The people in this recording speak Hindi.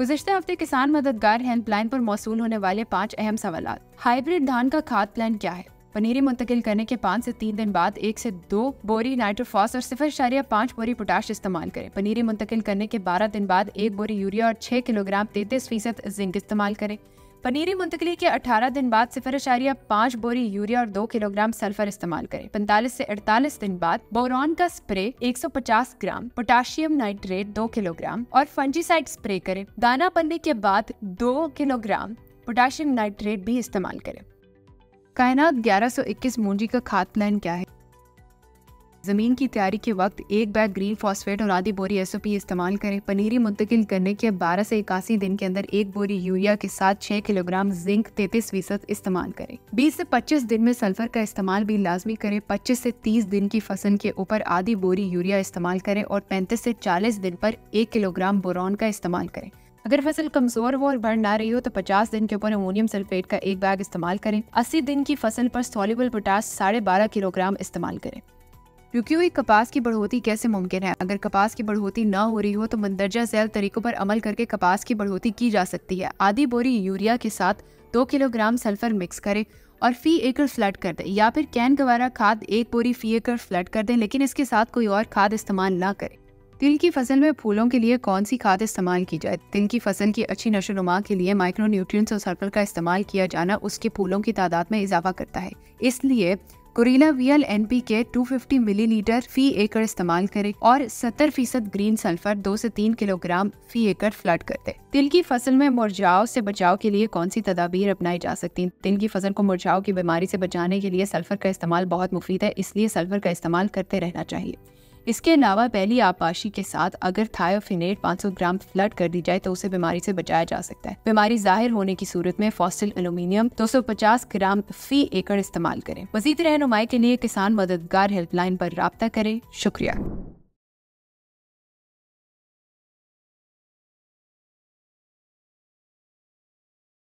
गुज़िश्ता हफ्ते किसान मददगार हेल्पलाइन पर मौसूल होने वाले 5 अहम सवालात। हाइब्रिड धान का खाद प्लान क्या है? पनीरी मुंतकिल करने के 5 से 3 दिन बाद 1 से 2 बोरी नाइट्रोफॉस और 0.5 बोरी पोटाश इस्तेमाल करें। पनीरी मुंतकिल करने के 12 दिन बाद 1 बोरी यूरिया और 6 किलोग्राम 33% जिंक इस्तेमाल करें। पनीरी मुंतकली के 18 दिन बाद 0.5 बोरी यूरिया और 2 किलोग्राम सल्फर इस्तेमाल करें। 45 से 48 दिन बाद बोरॉन का स्प्रे 150 ग्राम, पोटाशियम नाइट्रेट 2 किलोग्राम और फंजीसाइड स्प्रे करें। दाना बनने के बाद 2 किलोग्राम पोटाशियम नाइट्रेट भी इस्तेमाल करें। कायनात 1121 मूंजी का खाद प्लान क्या है? जमीन की तैयारी के वक्त 1 बैग ग्रीन फॉस्फेट और आधी बोरी एसओपी इस्तेमाल करें। पनीरी मुंतकिल करने के 12 से 81 दिन के अंदर 1 बोरी यूरिया के साथ 6 किलोग्राम जिंक 33% इस्तेमाल करें। 20 से 25 दिन में सल्फर का इस्तेमाल भी लाजमी करें। 25 से 30 दिन की फसल के ऊपर आधी बोरी यूरिया इस्तेमाल करें और 35 से 40 दिन पर 1 किलोग्राम बोरॉन का इस्तेमाल करें। अगर फसल कमजोर हो और बढ़ ना रही हो तो 50 दिन के ऊपर अमोनियम सल्फेट का 1 बैग इस्तेमाल करें। 80 दिन की फसल पर सॉल्युबल पोटाश 12.5 किलोग्राम इस्तेमाल करें। रुकी हुई कपास की बढ़ोतरी कैसे मुमकिन है? अगर कपास की बढ़ोतरी न हो रही हो तो मंदरजा झैल तरीकों पर अमल करके कपास की बढ़ोतरी की जा सकती है। आधी बोरी यूरिया के साथ 2 किलोग्राम सल्फर मिक्स करें और फी एकड़ फ्लड कर दें, या फिर कैन गवारा खाद 1 बोरी फी एकड़ फ्लड कर दें, लेकिन इसके साथ कोई और खाद इस्तेमाल ना करें। तिल की फसल में फूलों के लिए कौन सी खाद इस्तेमाल की जाए? तिल की फसल की अच्छी नशोनुमा के लिए माइक्रो न्यूट्रिएंट्स और सल्फर का इस्तेमाल किया जाना उसके फूलों की तादाद में इजाफा करता है। इसलिए कोरिला वीएल NPK 250 मिलीलीटर फी एकड़ इस्तेमाल करें और 70% ग्रीन सल्फर 2 से 3 किलोग्राम फी एकड़ फ्लड कर दे। तिल की फसल में मुरझाव से बचाव के लिए कौन सी तदाबीर अपनाई जा सकती हैं? तिल की फसल को मुरझाव की बीमारी से बचाने के लिए सल्फर का इस्तेमाल बहुत मुफीद है, इसलिए सल्फर का इस्तेमाल करते रहना चाहिए। इसके अलावा पहली आपाशी के साथ अगर थायोफिनेट 500 ग्राम फ्लड कर दी जाए तो उसे बीमारी से बचाया जा सकता है। बीमारी जाहिर होने की सूरत में फॉस्टिल एल्यूमिनियम 250 ग्राम फी एकड़ इस्तेमाल करें। मज़ीद रहनुमाई के लिए किसान मददगार हेल्पलाइन पर राब्ता करें। शुक्रिया।